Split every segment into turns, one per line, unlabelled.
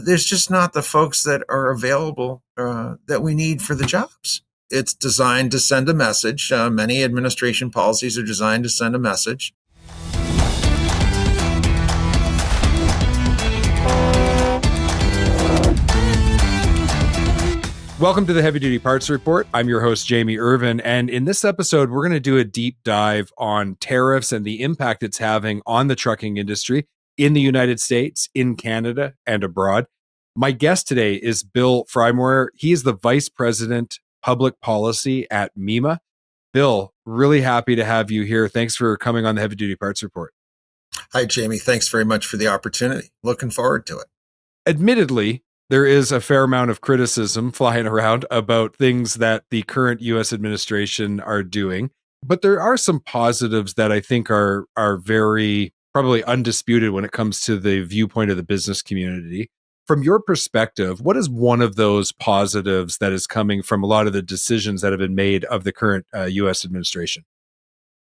there's just not the folks that are available that we need for the jobs. It's designed to send a message. Many administration policies are designed to send a message.
Welcome to the Heavy Duty Parts Report. I'm your host, Jamie Irvine. And in this episode, we're going to do a deep dive on tariffs and the impact it's having on the trucking industry in the United States, in Canada, and abroad. My guest today is Bill Frymoyer. He is the Vice President, Public Policy at MEMA. Bill, really happy to have you here. Thanks for coming on the Heavy Duty Parts Report.
Hi, Jamie. Thanks very much for the opportunity. Looking forward to it.
Admittedly, there is a fair amount of criticism flying around about things that the current U.S. administration are doing, but there are some positives that I think are very probably undisputed when it comes to the viewpoint of the business community. From your perspective, what is one of those positives that is coming from a lot of the decisions that have been made of the current U.S. administration?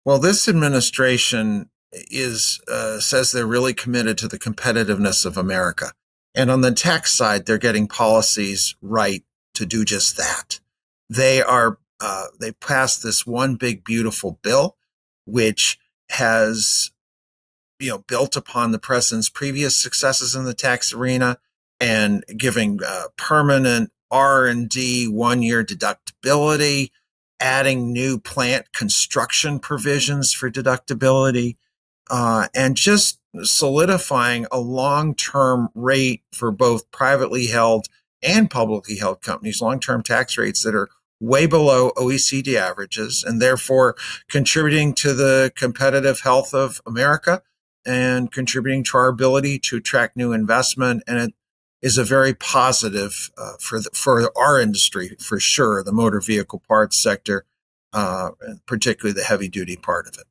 Well, this administration says they're really committed to the competitiveness of America. And on the tax side, they're getting policies right to do just that. They passed this one big, beautiful bill, which has, built upon the president's previous successes in the tax arena and giving permanent R&D 1-year deductibility, adding new plant construction provisions for deductibility, and just solidifying a long-term rate for both privately held and publicly held companies, long-term tax rates that are way below OECD averages, and therefore contributing to the competitive health of America and contributing to our ability to attract new investment. And it is a very positive for our industry, for sure, the motor vehicle parts sector, particularly the heavy-duty part of it.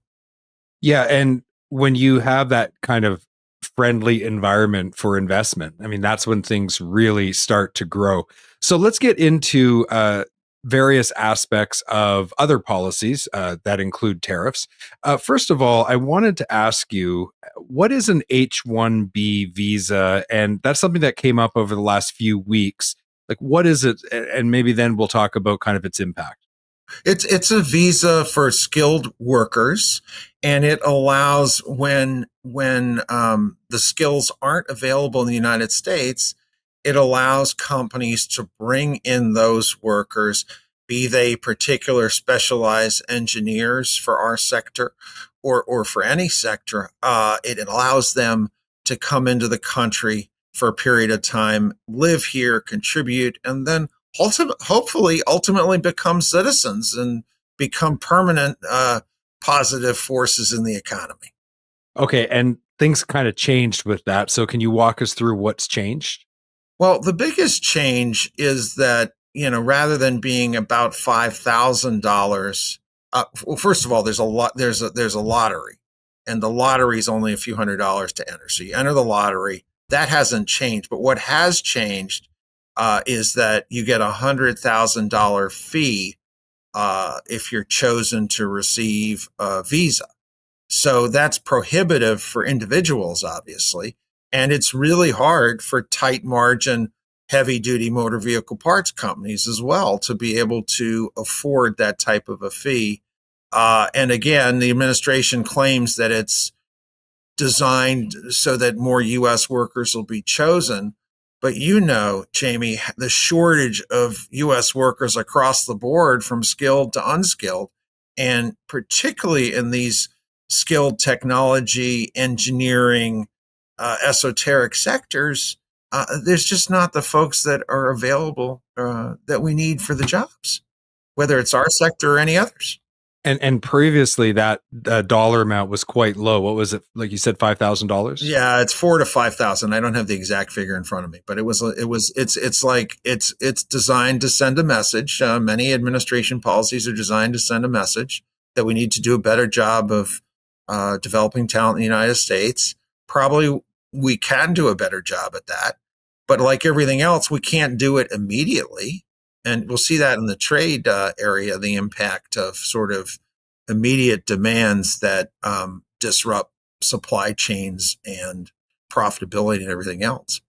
Yeah, and when you have that kind of friendly environment for investment, I mean, that's when things really start to grow. So let's get into various aspects of other policies that include tariffs. First of all, I wanted to ask you, what is an H-1B visa? And that's something that came up over the last few weeks. Like, what is it? And maybe then we'll talk about kind of its impact.
It's a visa for skilled workers, and it allows when the skills aren't available in the United States, it allows companies to bring in those workers, be they particular specialized engineers for our sector or for any sector. It allows them to come into the country for a period of time, live here, contribute, and then ultimately become citizens and become permanent positive forces in the economy.
Okay, and things kind of changed with that. So can you walk us through what's changed?
Well, the biggest change is that, rather than being about $5,000, well, first of all, there's a lottery, and the lottery is only a few $100s to enter. So you enter the lottery. That hasn't changed, but what has changed is that you get $100,000 fee if you're chosen to receive a visa. So that's prohibitive for individuals, obviously, and it's really hard for tight margin, heavy duty motor vehicle parts companies as well to be able to afford that type of a fee. And again, the administration claims that it's designed so that more U.S. workers will be chosen. But Jamie, the shortage of U.S. workers across the board from skilled to unskilled, and particularly in these skilled technology, engineering, esoteric sectors, there's just not the folks that are available that we need for the jobs, whether it's our sector or any others.
And previously that dollar amount was quite low. What was it? Like you said, $5,000?
Yeah, it's 4,000 to 5,000. I don't have the exact figure in front of me, but it's designed to send a message. Many administration policies are designed to send a message that we need to do a better job of developing talent in the United States. Probably we can do a better job at that, but like everything else, we can't do it immediately. And we'll see that in the trade area, the impact of sort of immediate demands that disrupt supply chains and profitability and everything else.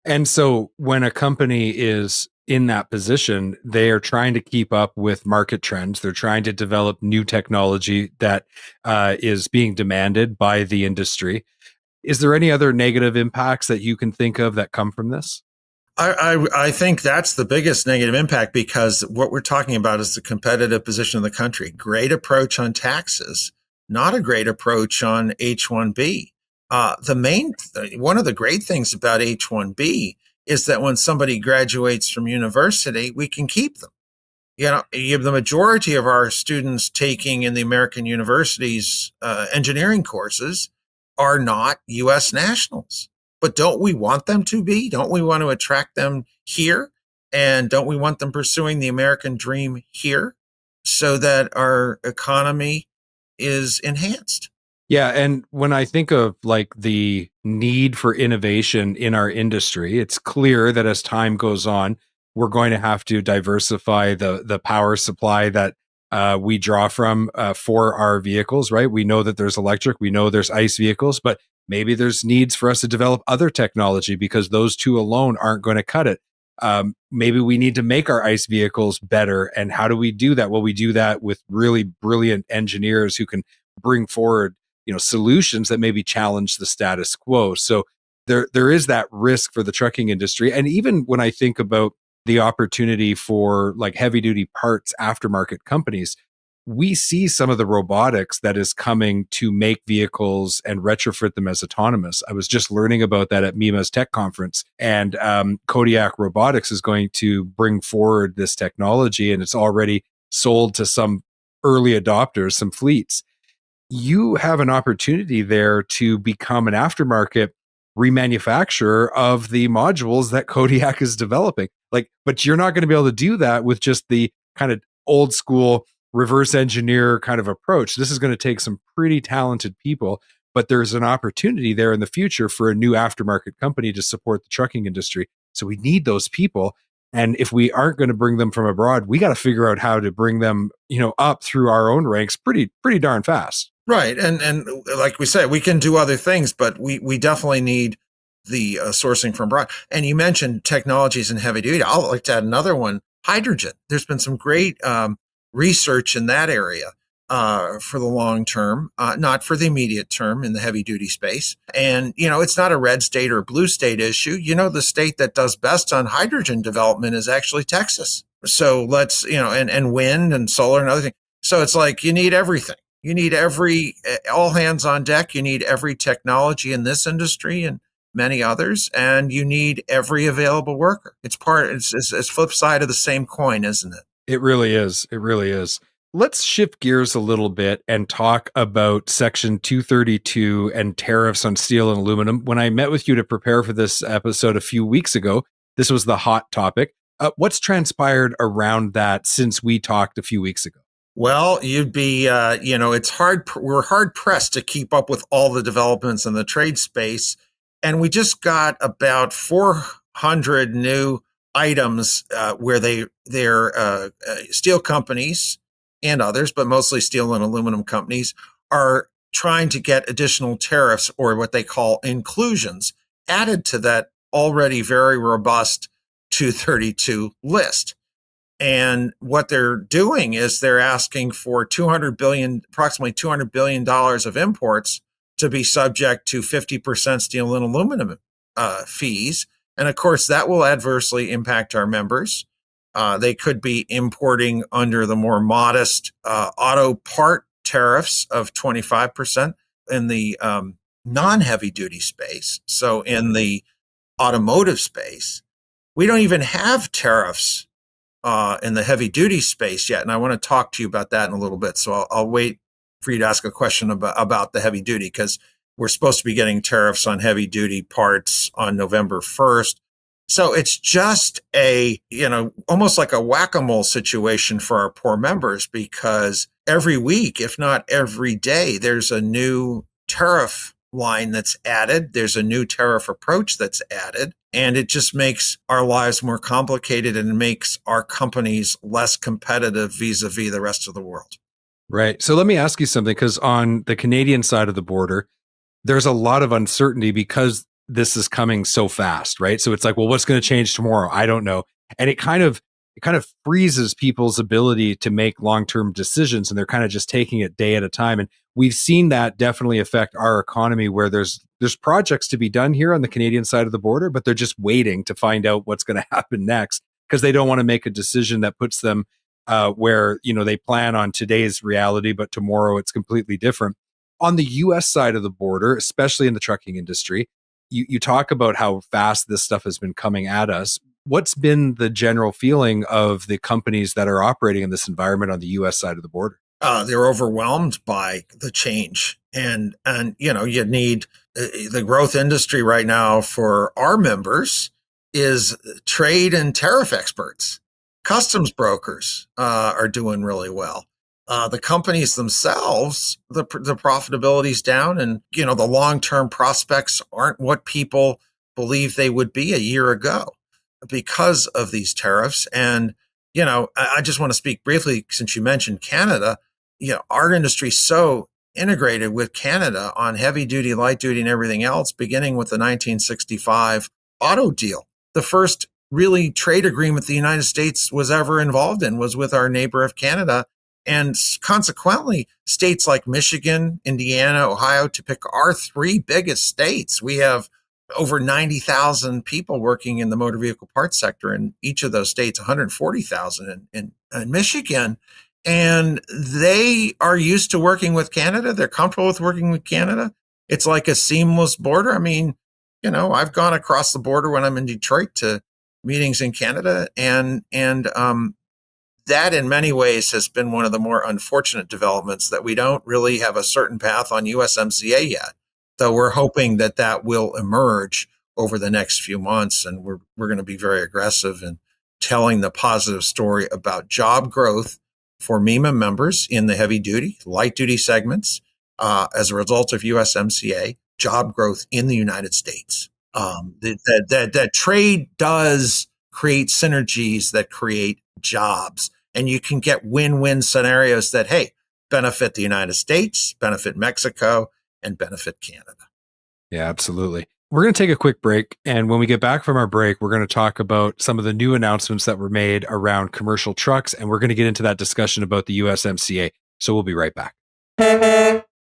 And so when a company is in that position, they are trying to keep up with market trends. They're trying to develop new technology that is being demanded by the industry. Is there any other negative impacts that you can think of that come from this?
I think that's the biggest negative impact because what we're talking about is the competitive position of the country. Great approach on taxes, not a great approach on H-1B. One of the great things about H-1B is that when somebody graduates from university, we can keep them. The majority of our students taking in the American universities engineering courses are not U.S. nationals. But don't we want them to be? Don't we want to attract them here? And don't we want them pursuing the American dream here so that our economy is enhanced?
Yeah, and when I think of like the need for innovation in our industry, it's clear that as time goes on, we're going to have to diversify the power supply that we draw from for our vehicles. Right? We know that there's electric, we know there's ICE vehicles, but maybe there's needs for us to develop other technology because those two alone aren't going to cut it. Maybe we need to make our ICE vehicles better, and how do we do that? Well, we do that with really brilliant engineers who can bring forward solutions that maybe challenge the status quo. So there is that risk for the trucking industry. And even when I think about the opportunity for like heavy duty parts aftermarket companies, we see some of the robotics that is coming to make vehicles and retrofit them as autonomous. I was just learning about that at MEMA's tech conference, and Kodiak Robotics is going to bring forward this technology, and it's already sold to some early adopters, some fleets. You have an opportunity there to become an aftermarket remanufacturer of the modules that Kodiak is developing. Like, but you're not going to be able to do that with just the kind of old school reverse engineer kind of approach. This is going to take some pretty talented people, but there's an opportunity there in the future for a new aftermarket company to support the trucking industry. So we need those people. And if we aren't going to bring them from abroad, we got to figure out how to bring them, up through our own ranks pretty darn fast.
Right. And like we said, we can do other things, but we definitely need the sourcing from abroad. And you mentioned technologies in heavy duty. I'd like to add another one, hydrogen. There's been some great research in that area for the long term, not for the immediate term in the heavy duty space. And, it's not a red state or blue state issue. The state that does best on hydrogen development is actually Texas. So let's, and wind and solar and other things. So it's like you need everything. You need all hands on deck. You need every technology in this industry and many others, and you need every available worker. It's flip side of the same coin, isn't it?
It really is. It really is. Let's shift gears a little bit and talk about Section 232 and tariffs on steel and aluminum. When I met with you to prepare for this episode a few weeks ago, this was the hot topic. What's transpired around that since we talked a few weeks ago?
Well, you'd be, it's hard. We're hard pressed to keep up with all the developments in the trade space. And we just got about 400 new items where they're steel companies and others, but mostly steel and aluminum companies, are trying to get additional tariffs or what they call inclusions added to that already very robust 232 list. And what they're doing is they're asking for approximately $200 billion of imports to be subject to 50% steel and aluminum fees. And of course, that will adversely impact our members. They could be importing under the more modest auto part tariffs of 25% in the non-heavy duty space. So in the automotive space, we don't even have tariffs in the heavy duty space yet. And I want to talk to you about that in a little bit. So I'll wait for you to ask a question about the heavy duty, because we're supposed to be getting tariffs on heavy duty parts on November 1st. So it's just almost like a whack-a-mole situation for our poor members, because every week, if not every day, there's a new tariff line that's added. There's a new tariff approach that's added. And it just makes our lives more complicated and makes our companies less competitive vis-a-vis the rest of the world.
Right. So let me ask you something, because on the Canadian side of the border, there's a lot of uncertainty because this is coming so fast, right? So it's like, well, what's going to change tomorrow? I don't know. And it kind of freezes people's ability to make long-term decisions, and they're kind of just taking it day at a time. And we've seen that definitely affect our economy, where there's projects to be done here on the Canadian side of the border, but they're just waiting to find out what's going to happen next, because they don't want to make a decision that puts them where they plan on today's reality, but tomorrow it's completely different. On the US side of the border, especially in the trucking industry, you talk about how fast this stuff has been coming at us. What's been the general feeling of the companies that are operating in this environment on the US side of the border?
They're overwhelmed by the change, and you need the growth industry right now for our members is trade and tariff experts. Customs brokers are doing really well. The companies themselves, the profitability's down, and the long-term prospects aren't what people believe they would be a year ago because of these tariffs. And I just want to speak briefly, since you mentioned Canada. Our industry is so integrated with Canada on heavy duty, light duty, and everything else, beginning with the 1965 auto deal. The first really trade agreement the United States was ever involved in was with our neighbor of Canada. And consequently, states like Michigan, Indiana, Ohio, to pick our three biggest states, we have over 90,000 people working in the motor vehicle parts sector in each of those states, 140,000 in Michigan. And they are used to working with Canada. They're comfortable with working with Canada. It's like a seamless border. I mean, I've gone across the border when I'm in Detroit to meetings in Canada, and that in many ways has been one of the more unfortunate developments, that we don't really have a certain path on USMCA yet. Though we're hoping that will emerge over the next few months, and we're going to be very aggressive in telling the positive story about job growth for MEMA members in the heavy duty, light duty segments as a result of USMCA, job growth in the United States. That trade does create synergies that create jobs, and you can get win-win scenarios that, hey, benefit the United States, benefit Mexico, and benefit Canada.
Yeah, absolutely. We're going to take a quick break. And when we get back from our break, we're going to talk about some of the new announcements that were made around commercial trucks. And we're going to get into that discussion about the USMCA. So we'll be right back.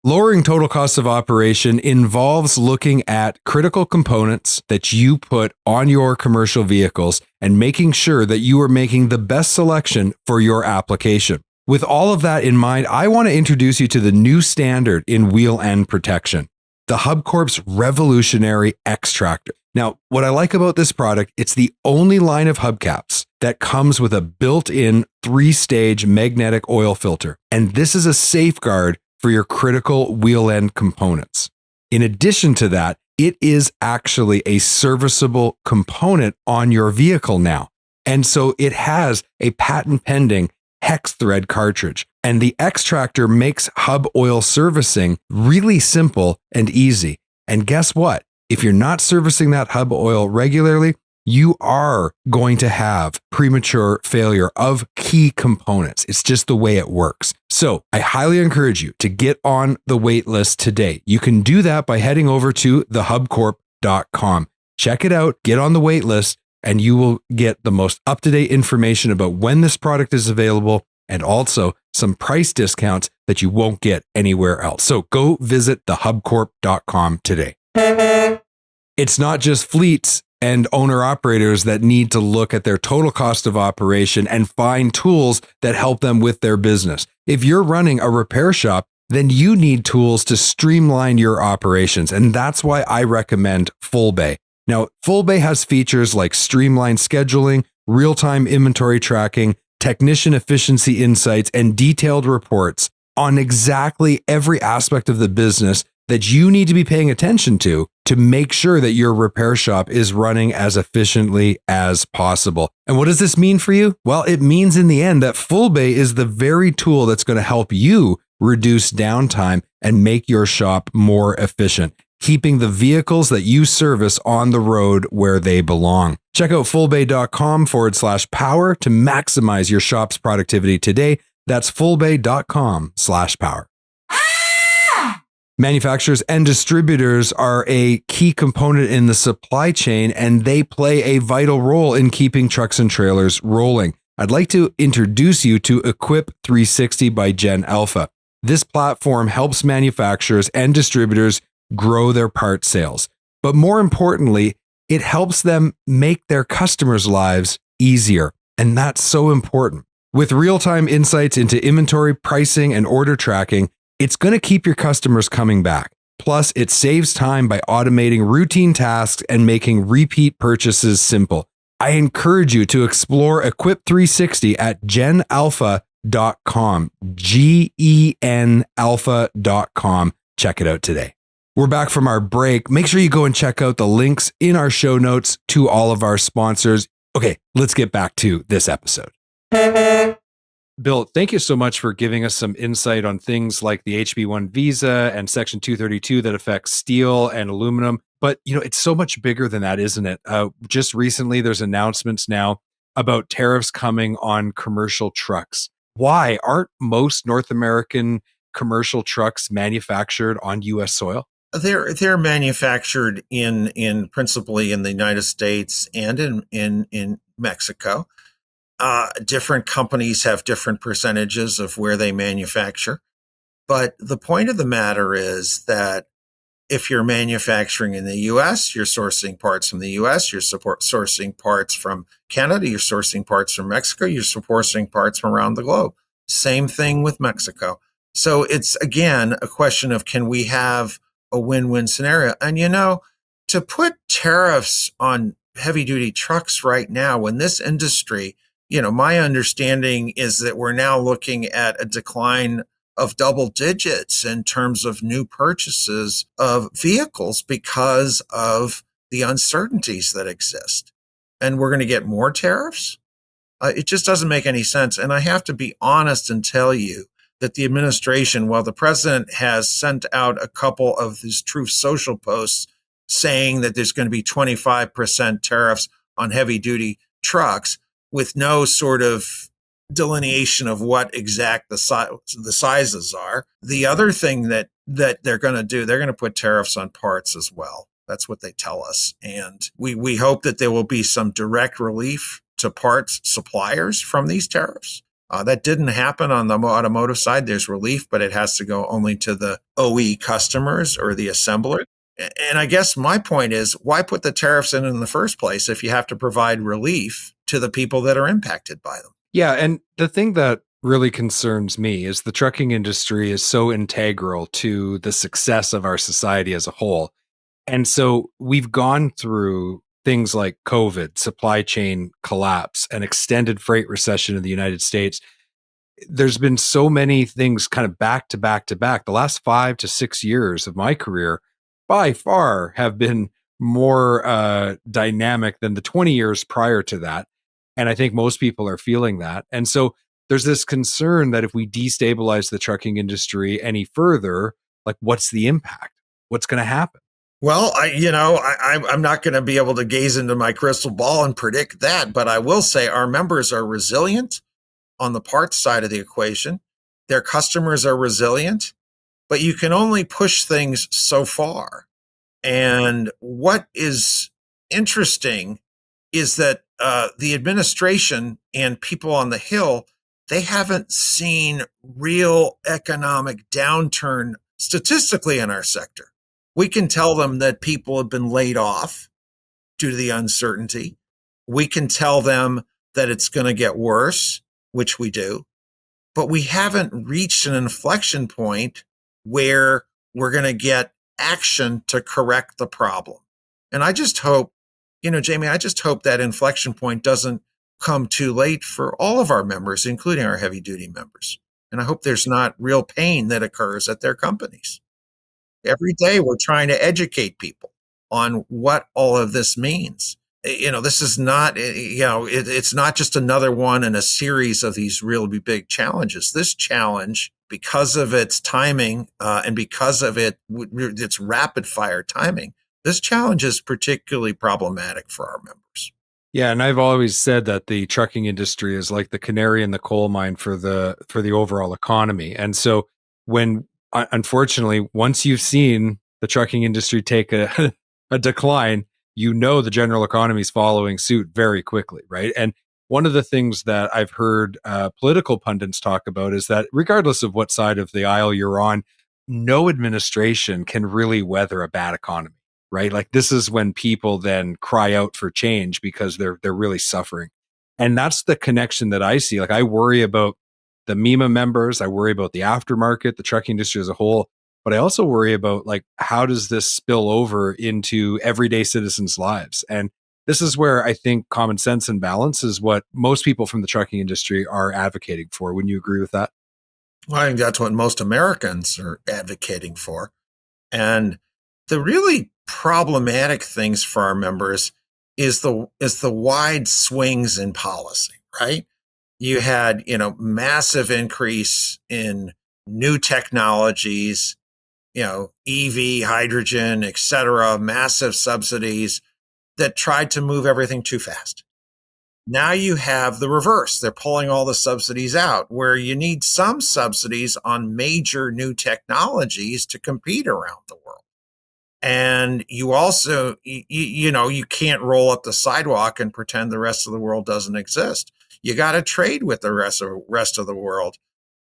Lowering total cost of operation involves looking at critical components that you put on your commercial vehicles and making sure that you are making the best selection for your application. With all of that in mind, I want to introduce you to the new standard in wheel end protection, the HubCorp's revolutionary X-Tractor. Now, what I like about this product, it's the only line of hubcaps that comes with a built-in 3-stage magnetic oil filter. And this is a safeguard for your critical wheel end components. In addition to that, it is actually a serviceable component on your vehicle now. And so it has a patent-pending hex thread cartridge. And the X-Tractor makes hub oil servicing really simple and easy. And guess what? If you're not servicing that hub oil regularly, you are going to have premature failure of key components. It's just the way it works. So I highly encourage you to get on the wait list today. You can do that by heading over to thehubcorp.com. Check it out, get on the wait list, and you will get the most up-to-date information about when this product is available, and also some price discounts that you won't get anywhere else. So go visit thehubcorp.com today. It's not just fleets and owner-operators that need to look at their total cost of operation and find tools that help them with their business. If you're running a repair shop, then you need tools to streamline your operations, and that's why I recommend FullBay. Now, FullBay has features like streamlined scheduling, real-time inventory tracking, technician efficiency insights, and detailed reports on exactly every aspect of the business that you need to be paying attention to make sure that your repair shop is running as efficiently as possible. And what does this mean for you? Well, it means in the end that FullBay is the very tool that's going to help you reduce downtime and make your shop more efficient, keeping the vehicles that you service on the road where they belong. Check out fullbay.com/power to maximize your shop's productivity today. That's fullbay.com/power. Manufacturers and distributors are a key component in the supply chain, and they play a vital role in keeping trucks and trailers rolling. I'd like to introduce you to Equip 360 by Gen Alpha. This platform helps manufacturers and distributors grow their part sales. But more importantly, it helps them make their customers' lives easier. And that's so important. With real-time insights into inventory, pricing, and order tracking, it's going to keep your customers coming back. Plus, it saves time by automating routine tasks and making repeat purchases simple. I encourage you to explore Equip 360 at genalpha.com, genalpha.com. Check it out today. We're back from our break. Make sure you go and check out the links in our show notes to all of our sponsors. Okay, let's get back to this episode. Bill, thank you so much for giving us some insight on things like the HB1 visa and Section 232 that affects steel and aluminum. But, it's so much bigger than that, isn't it? Just recently, there's announcements now about tariffs coming on commercial trucks. Why aren't most North American commercial trucks manufactured on U.S. soil?
They're manufactured in principally in the United States and in Mexico. Different companies have different percentages of where they manufacture. But the point of the matter is that if you're manufacturing in the US, you're sourcing parts from the US, you're sourcing parts from Canada, you're sourcing parts from Mexico, you're sourcing parts from around the globe. Same thing with Mexico. So it's, again, a question of, can we have a win-win scenario? And, to put tariffs on heavy-duty trucks right now, when this industry, my understanding is that we're now looking at a decline of double digits in terms of new purchases of vehicles because of the uncertainties that exist. And we're going to get more tariffs? It just doesn't make any sense. And I have to be honest and tell you that the administration, while the president has sent out a couple of his Truth Social posts saying that there's going to be 25% tariffs on heavy duty trucks with no sort of delineation of what exact the sizes are. The other thing that they're going to do, they're going to put tariffs on parts as well. That's what they tell us. And we hope that there will be some direct relief to parts suppliers from these tariffs. That didn't happen on the automotive side. There's relief, but it has to go only to the OE customers or the assembler. And I guess my point is, why put the tariffs in the first place if you have to provide relief to the people that are impacted by them?
Yeah, and the thing that really concerns me is the trucking industry is so integral to the success of our society as a whole. And so we've gone through things like COVID, supply chain collapse, an extended freight recession in the United States. There's been so many things kind of back to back to back. The last 5 to 6 years of my career by far have been more dynamic than the 20 years prior to that. And I think most people are feeling that. And so there's this concern that if we destabilize the trucking industry any further, like, what's the impact? What's going to happen?
Well, I'm not going to be able to gaze into my crystal ball and predict that, but I will say our members are resilient on the parts side of the equation. Their customers are resilient, but you can only push things so far. And what is interesting is that the administration and people on the Hill, they haven't seen real economic downturn statistically in our sector. We can tell them that people have been laid off due to the uncertainty. We can tell them that it's going to get worse, which we do, but we haven't reached an inflection point where we're going to get action to correct the problem. And I just hope, Jamie, I just hope that inflection point doesn't come too late for all of our members, including our heavy duty members. And I hope there's not real pain that occurs at their companies. Every day we're trying to educate people on what all of this means. This is not, it's not just another one in a series of these really big challenges. This challenge, because of its timing and because of its rapid fire timing, this challenge is particularly problematic for our members.
Yeah, and I've always said that the trucking industry is like the canary in the coal mine for the overall economy. And so when unfortunately, once you've seen the trucking industry take a decline, the general economy is following suit very quickly, right? And one of the things that I've heard political pundits talk about is that regardless of what side of the aisle you're on, no administration can really weather a bad economy, right? Like this is when people then cry out for change because they're really suffering. And that's the connection that I see. Like I worry about the MEMA members, I worry about the aftermarket, the trucking industry as a whole, but I also worry about like how does this spill over into everyday citizens' lives? And this is where I think common sense and balance is what most people from the trucking industry are advocating for. Wouldn't you agree with that?
Well, I think that's what most Americans are advocating for. And the really problematic things for our members is the wide swings in policy, right? You had, massive increase in new technologies, EV, hydrogen, et cetera, massive subsidies that tried to move everything too fast. Now you have the reverse. They're pulling all the subsidies out where you need some subsidies on major new technologies to compete around the world. And you also, you can't roll up the sidewalk and pretend the rest of the world doesn't exist. You got to trade with the rest of the world.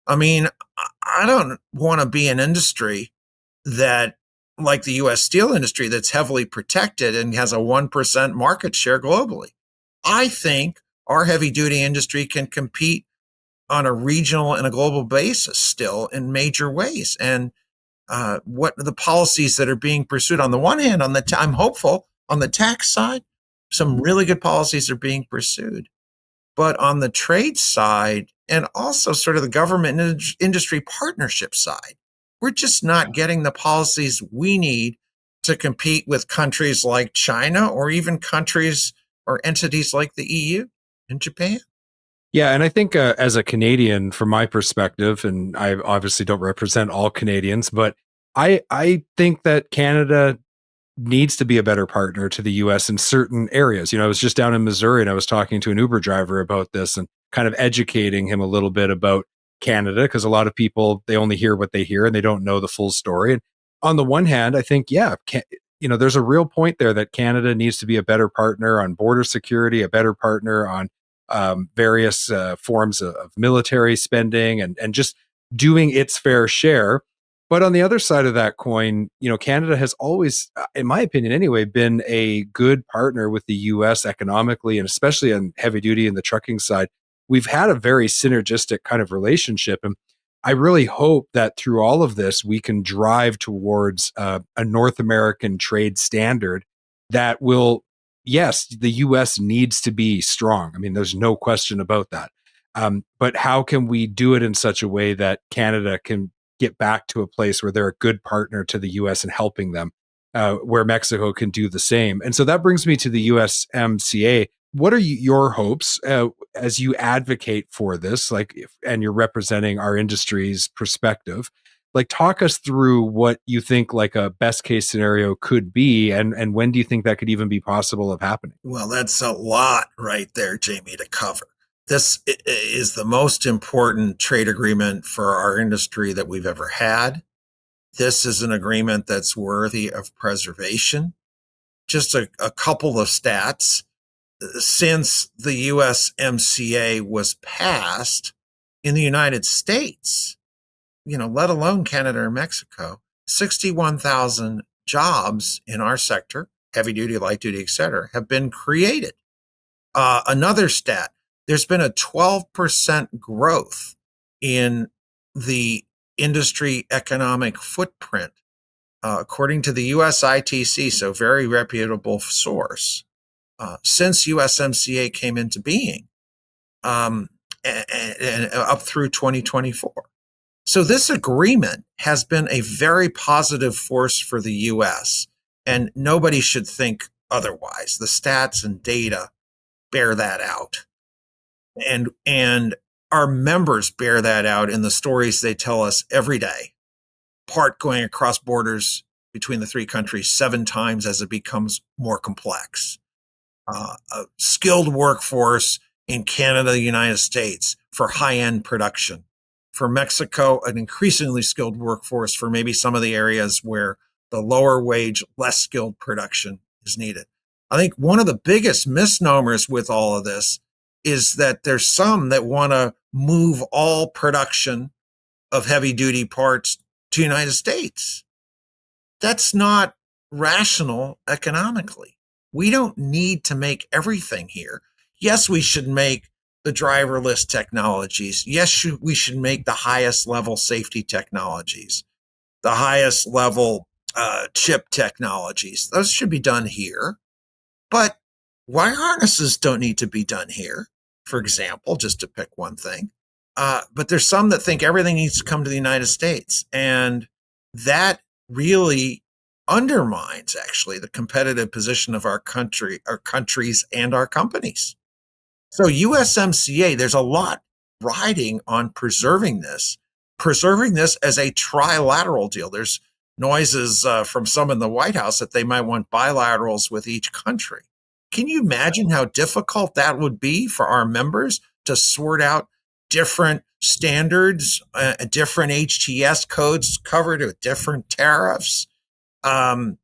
I mean, I don't want to be an industry that, like the U.S. steel industry, that's heavily protected and has a 1% market share globally. I think our heavy duty industry can compete on a regional and a global basis still in major ways. And what are the policies that are being pursued? On the one hand, I'm hopeful on the tax side, some really good policies are being pursued. But on the trade side, and also sort of the government and industry partnership side, we're just not getting the policies we need to compete with countries like China or even countries or entities like the EU and Japan.
Yeah, and I think as a Canadian, from my perspective, and I obviously don't represent all Canadians, but I think that Canada needs to be a better partner to the US in certain areas. I was just down in Missouri and I was talking to an Uber driver about this and kind of educating him a little bit about Canada because a lot of people they only hear what they hear and they don't know the full story. And on the one hand, I think there's a real point there that Canada needs to be a better partner on border security, a better partner on various forms of military spending and just doing its fair share. But on the other side of that coin, Canada has always, in my opinion anyway, been a good partner with the US economically and especially on heavy duty and the trucking side. We've had a very synergistic kind of relationship. And I really hope that through all of this, we can drive towards a North American trade standard that will, yes, the US needs to be strong. I mean, there's no question about that. But how can we do it in such a way that Canada can get back to a place where they're a good partner to the US and helping them, where Mexico can do the same? And so that brings me to the USMCA. What are your hopes as you advocate for this, and you're representing our industry's perspective? Like, talk us through what you think like a best case scenario could be, and when do you think that could even be possible of happening?
Well, that's a lot right there, Jamie, to cover. This is the most important trade agreement for our industry that we've ever had. This is an agreement that's worthy of preservation. Just a couple of stats. Since the USMCA was passed in the United States, let alone Canada or Mexico, 61,000 jobs in our sector, heavy duty, light duty, et cetera, have been created. Another stat, there's been a 12% growth in the industry economic footprint, according to the USITC, so very reputable source, since USMCA came into being, and up through 2024. So this agreement has been a very positive force for the US, and nobody should think otherwise. The stats and data bear that out. And our members bear that out in the stories they tell us every day. Part going across borders between the three countries 7 times as it becomes more complex. A skilled workforce in Canada, the United States for high-end production, For Mexico, an increasingly skilled workforce for maybe some of the areas where the lower wage, less skilled production is needed. I think one of the biggest misnomers with all of this is that there's some that want to move all production of heavy duty parts to the United States. That's not rational economically. We don't need to make everything here. Yes, we should make the driverless technologies. Yes, we should make the highest level safety technologies, the highest level chip technologies. Those should be done here. But wire harnesses don't need to be done here, for example, just to pick one thing. But there's some that think everything needs to come to the United States. And that really undermines actually the competitive position of our country, our countries, and our companies. So USMCA, there's a lot riding on preserving this as a trilateral deal. There's noises from some in the White House that they might want bilaterals with each country. Can you imagine how difficult that would be for our members to sort out different standards, different HTS codes covered with different tariffs? And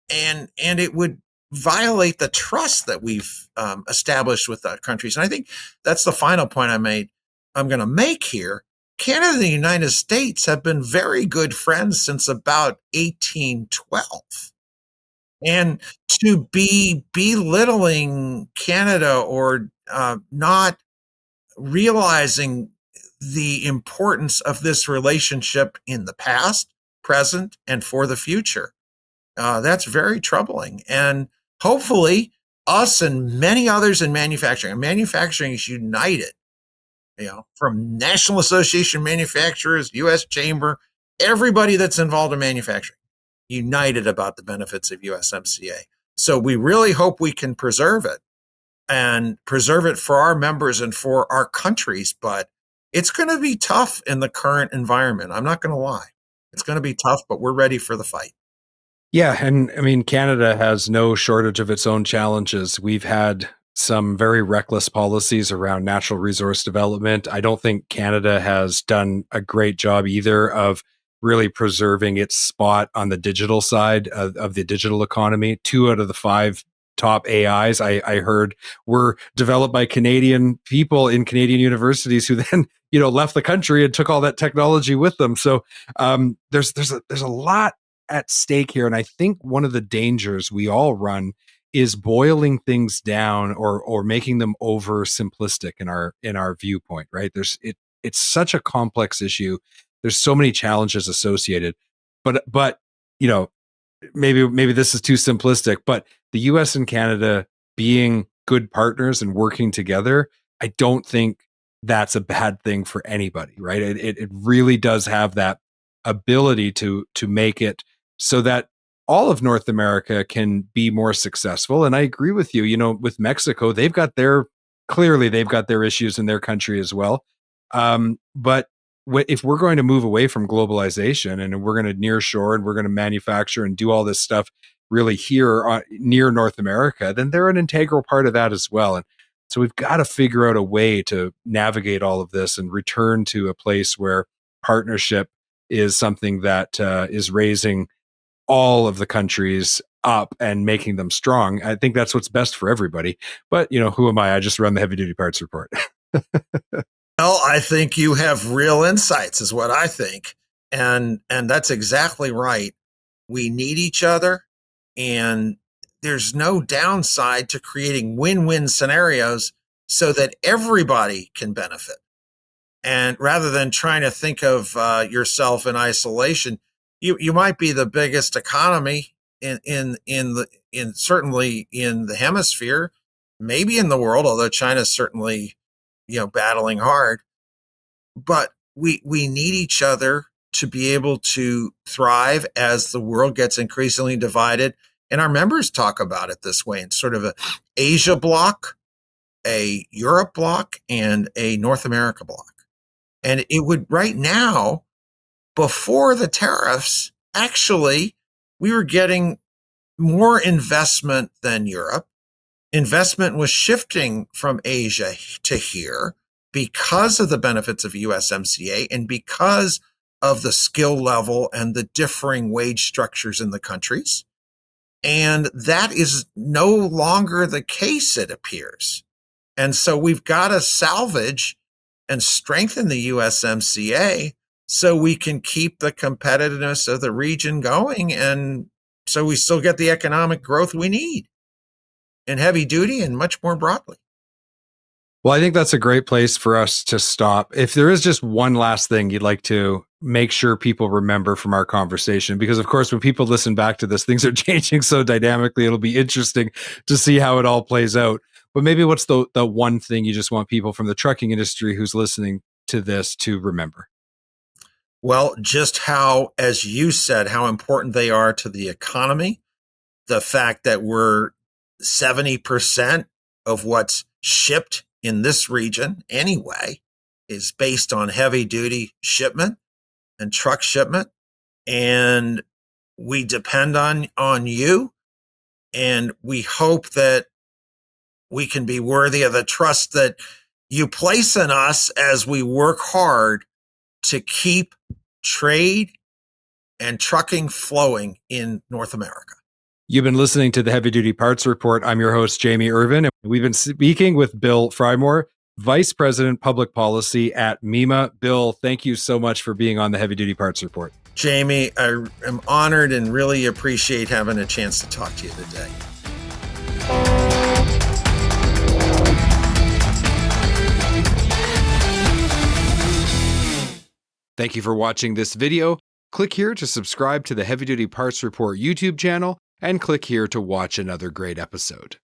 it would violate the trust that we've established with the countries. And I think that's the final point I'm going to make here. Canada and the United States have been very good friends since about 1812. And to be belittling Canada or not realizing the importance of this relationship in the past, present, and for the future, that's very troubling. And hopefully, us and many others in manufacturing, manufacturing is united, from National Association of Manufacturers, U.S. Chamber, everybody that's involved in manufacturing, united about the benefits of USMCA. So we really hope we can preserve it and preserve it for our members and for our countries. But it's going to be tough in the current environment. I'm not going to lie. It's going to be tough, but we're ready for the fight.
Yeah. And I mean, Canada has no shortage of its own challenges. We've had some very reckless policies around natural resource development. I don't think Canada has done a great job either of really preserving its spot on the digital side of the digital economy. 2 out of the 5 top AIs I heard were developed by Canadian people in Canadian universities who then left the country and took all that technology with them. So there's a lot at stake here, and I think one of the dangers we all run is boiling things down or making them over simplistic in our viewpoint. Right? It's such a complex issue. There's so many challenges associated, but maybe this is too simplistic, but the US and Canada being good partners and working together, I don't think that's a bad thing for anybody, right? It really does have that ability to make it so that all of North America can be more successful. And I agree with you, with Mexico, they've got their issues in their country as well. But if we're going to move away from globalization and we're going to nearshore and we're going to manufacture and do all this stuff really here near North America, then they're an integral part of that as well. And so we've got to figure out a way to navigate all of this and return to a place where partnership is something that is raising all of the countries up and making them strong. I think that's what's best for everybody. But, who am I? I just run the heavy duty parts report.
Well, I think you have real insights is what I think. And that's exactly right. We need each other, and there's no downside to creating win-win scenarios so that everybody can benefit. And rather than trying to think of yourself in isolation, you might be the biggest economy in certainly in the hemisphere, maybe in the world, although China's certainly battling hard. But we need each other to be able to thrive as the world gets increasingly divided. And our members talk about it this way in sort of a Asia block, a Europe block, and a North America block. And it would right now, before the tariffs, actually, we were getting more investment than Europe. Investment was shifting from Asia to here. because of the benefits of USMCA and because of the skill level and the differing wage structures in the countries. And that is no longer the case, it appears. And so we've got to salvage and strengthen the USMCA so we can keep the competitiveness of the region going, and so we still get the economic growth we need in heavy duty and much more broadly.
Well, I think that's a great place for us to stop. If there is just one last thing you'd like to make sure people remember from our conversation, because of course, when people listen back to this, things are changing so dynamically. It'll be interesting to see how it all plays out. But maybe what's the one thing you just want people from the trucking industry who's listening to this to remember?
Well, just how, as you said, how important they are to the economy. The fact that we're 70% of what's shipped in this region anyway is based on heavy duty shipment and truck shipment. And we depend on you. And we hope that we can be worthy of the trust that you place in us as we work hard to keep trade and trucking flowing in North America.
You've been listening to the Heavy Duty Parts Report. I'm your host, Jamie Irvine. And we've been speaking with Bill Frymoyer, Vice President Public Policy at MEMA. Bill, thank you so much for being on the Heavy Duty Parts Report.
Jamie, I am honored and really appreciate having a chance to talk to you today.
Thank you for watching this video. Click here to subscribe to the Heavy Duty Parts Report YouTube channel, and click here to watch another great episode.